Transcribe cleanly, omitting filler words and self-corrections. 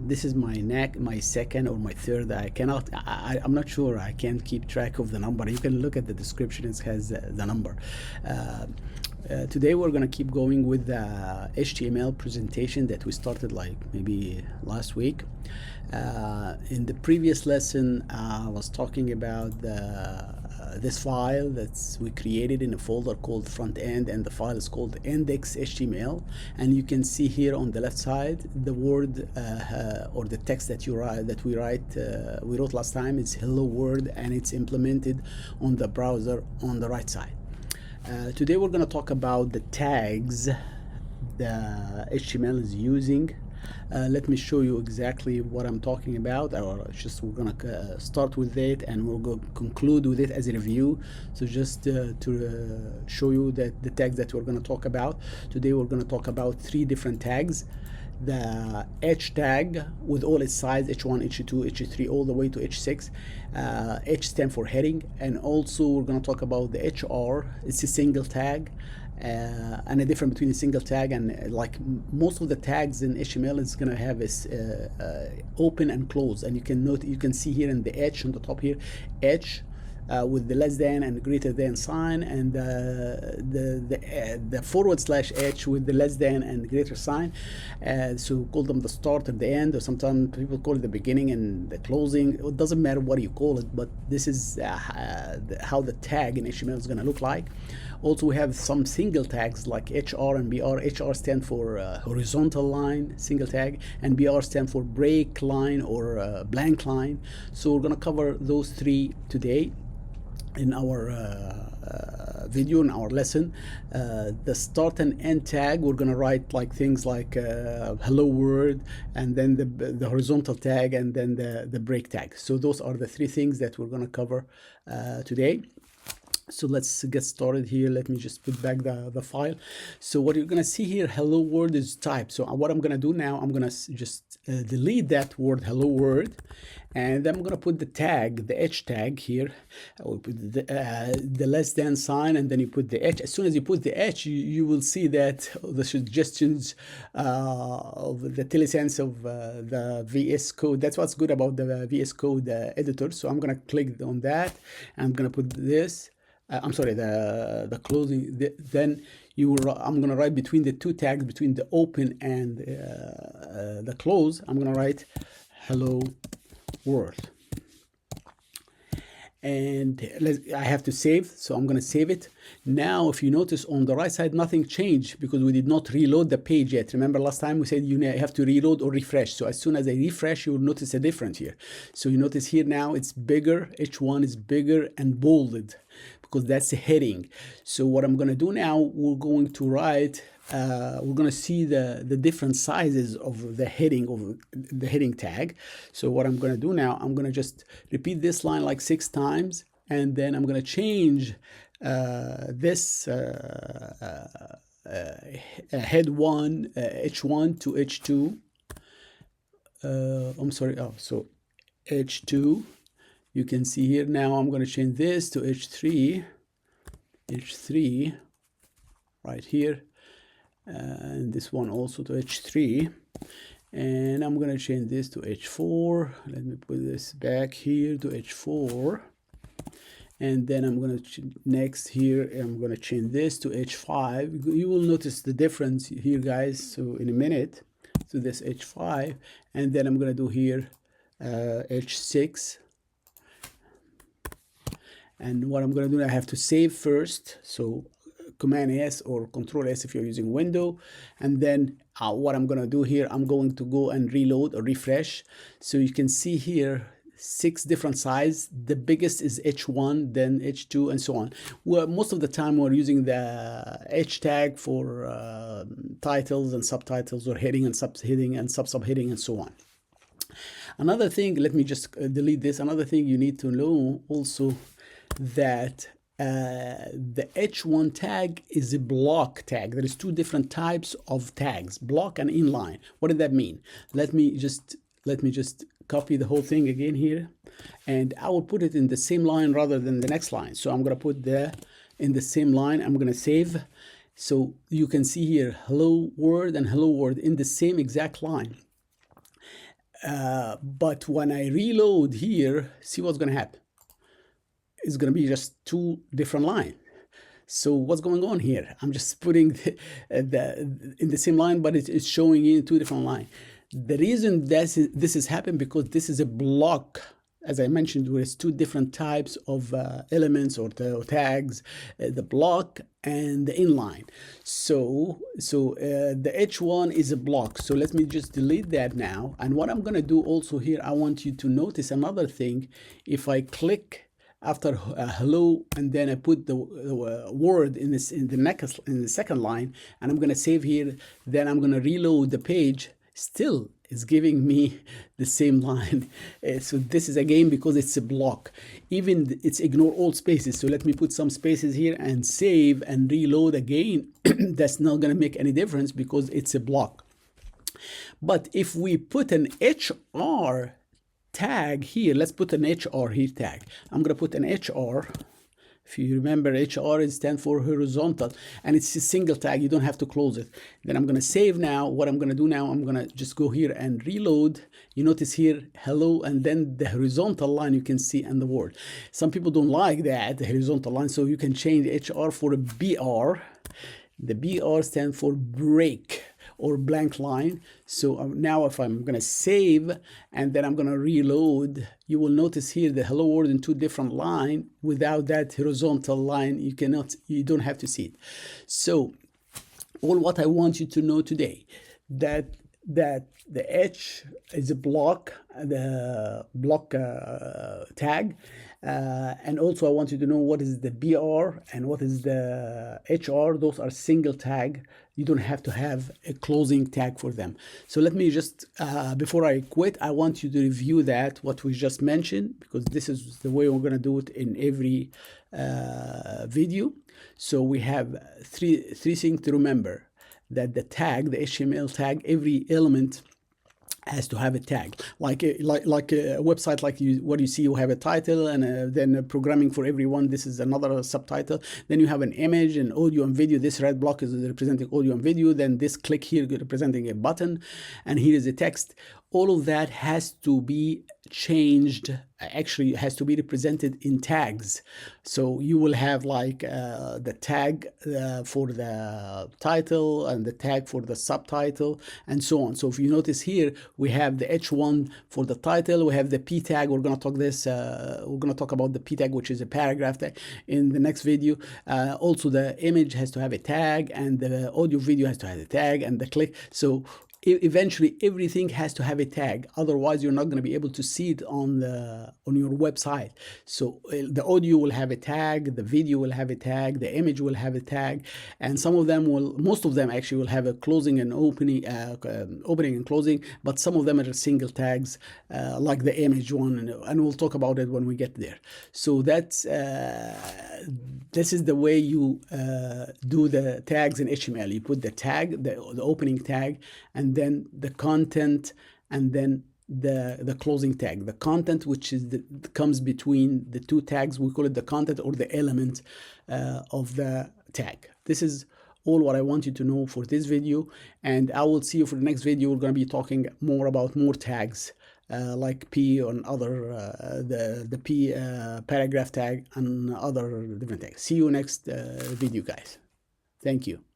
this is my second or my third. I'm not sure. I can't keep track of the number. You can look at the description. It has the number. Today we're gonna keep going with the HTML presentation that we started like maybe last week. In the previous lesson, I was talking about this file that we created in a folder called front end, and the file is called index.html. And you can see here on the left side the word or the text that we wrote last time is hello world, and it's implemented on the browser on the right side. Today we're going to talk about the tags the HTML is using. Let me show you exactly what I'm talking about, or just we're going to start with it and we'll go conclude with it as a review. So just to show you that the tags that we're going to talk about today, we're going to talk about 3 different tags. The H tag with all its sides, H1, H2, H3, all the way to H6. H stands for heading, and also we're going to talk about the HR. It's a single tag, and the difference between a single tag and like most of the tags in HTML is going to have is open and close. And you can see here in the H on the top here, H. With the less than and greater than sign, and the /H with the less than and greater sign. So call them the start and the end, or sometimes people call it the beginning and the closing. It doesn't matter what you call it, but this is how the tag in HTML is going to look like. Also, we have some single tags like HR and BR. HR stand for horizontal line, single tag, and BR stand for break line or blank line. So we're going to cover those 3 today in our video, in our lesson. The start and end tag, we're going to write like things like hello world, and then the horizontal tag, and then the break tag. So those are the 3 things that we're going to cover today. So let's get started here. Let me just put back the file. So what you're going to see here, hello world is typed. So what I'm going to do now, I'm going to just delete that word hello world, and I'm going to put the tag, the H tag here. I will put the less than sign, and then you put the H. As soon as you put the H, you will see that the suggestions of the telesense of the VS Code. That's what's good about the VS Code editor. So I'm going to click on that, and I'm going to put this. I'm sorry, the closing. Then I'm going to write between the 2 tags, between the open and the close. I'm going to write hello world. And I have to save, so I'm going to save it. Now, if you notice on the right side, nothing changed because we did not reload the page yet. Remember last time we said you have to reload or refresh. So as soon as I refresh, you will notice a difference here. So you notice here now it's bigger, H1 is bigger and bolded because that's the heading. So what I'm going to do now, we're going to write, we're going to see the different sizes of the heading tag. So what I'm going to do now, I'm going to just repeat this line like 6 times, and then I'm going to change this head 1 H1 to H2. I'm sorry. Oh, so H2. You can see here now I'm going to change this to H3 right here, and this one also to H3, and I'm going to change this to H4. Let me put this back here to H4, and then I'm going to next here I'm going to change this to H5. You will notice the difference here, guys, so in a minute. So this H5, and then I'm going to do here H6. And what I'm going to do, I have to save first. So Command S or Control S if you're using Windows. And then what I'm going to do here, I'm going to go and reload or refresh. So you can see here 6 different sizes. The biggest is H1, then H2, and so on. Well, most of the time we're using the H tag for titles and subtitles, or heading and subheading and subheading and so on. Another thing, let me just delete this. Another thing you need to know also, that the H1 tag is a block tag. There is 2 different types of tags, block and inline. What did that mean? Let me just copy the whole thing again here, and I will put it in the same line rather than the next line. So I'm going to put in the same line. I'm going to save. So you can see here hello world and hello world in the same exact line. But when I reload here, see what's going to happen. It's going to be just two different lines. So what's going on here? I'm just putting in the same line, but it's showing you two different lines. The reason this is happening because this is a block, as I mentioned, with two different types of elements or tags, the block and the inline. So the H1 is a block. So let me just delete that now. And what I'm going to do also here, I want you to notice another thing. If I click after hello, and then I put the word in the second line, and I'm going to save here, then I'm going to reload the page, still is giving me the same line. So this is again because it's a block. Even it's ignore all spaces. So let me put some spaces here and save and reload again. That's not going to make any difference because it's a block. But if we put an HR tag here, let's put an HR here tag. I'm going to put an HR. If you remember, HR is stand for horizontal, and it's a single tag. You don't have to close it. Then I'm going to save now. What I'm going to do now, I'm going to just go here and reload. You notice here, hello, and then the horizontal line you can see and the word. Some people don't like that, the horizontal line, so you can change HR for a BR. The BR stands for break or blank line. So now if I'm going to save and then I'm going to reload, you will notice here the hello world in two different lines. Without that horizontal line, you don't have to see it. So all what I want you to know today, that the H is a block, the block tag, and also I want you to know what is the BR and what is the HR. Those are single tag. You don't have to have a closing tag for them. So let me just, before I quit, I want you to review what we just mentioned, because this is the way we're going to do it in every video. So we have three things to remember. That the tag, the HTML tag, every element has to have a tag, like a website, what you see, you have a title, and then programming for everyone. This is another subtitle. Then you have an image and audio and video. This red block is representing audio and video. Then this click here representing a button, and here is a text. All of that has to be changed. Actually, it has to be represented in tags. So you will have like the tag for the title and the tag for the subtitle and so on. So if you notice here, we have the H1 for the title. We have the P tag. We're going to talk we're going to talk about the P tag, which is a paragraph tag, in the next video. Also, the image has to have a tag, and the audio video has to have a tag, and the click. So eventually everything has to have a tag, otherwise you're not going to be able to see it on your website. So the audio will have a tag, the video will have a tag, the image will have a tag, and most of them actually will have a closing and opening and closing, but some of them are single tags, like the image one, and we'll talk about it when we get there. So that's this is the way you do the tags in HTML. You put the tag, the opening tag, and then the content, and then the closing tag. The content, which is comes between the two tags, we call it the content or the element of the tag. This is all what I want you to know for this video, and I will see you for the next video. We're going to be talking more about more tags, like P and other the P paragraph tag and other different tags. See you next video, guys. Thank you.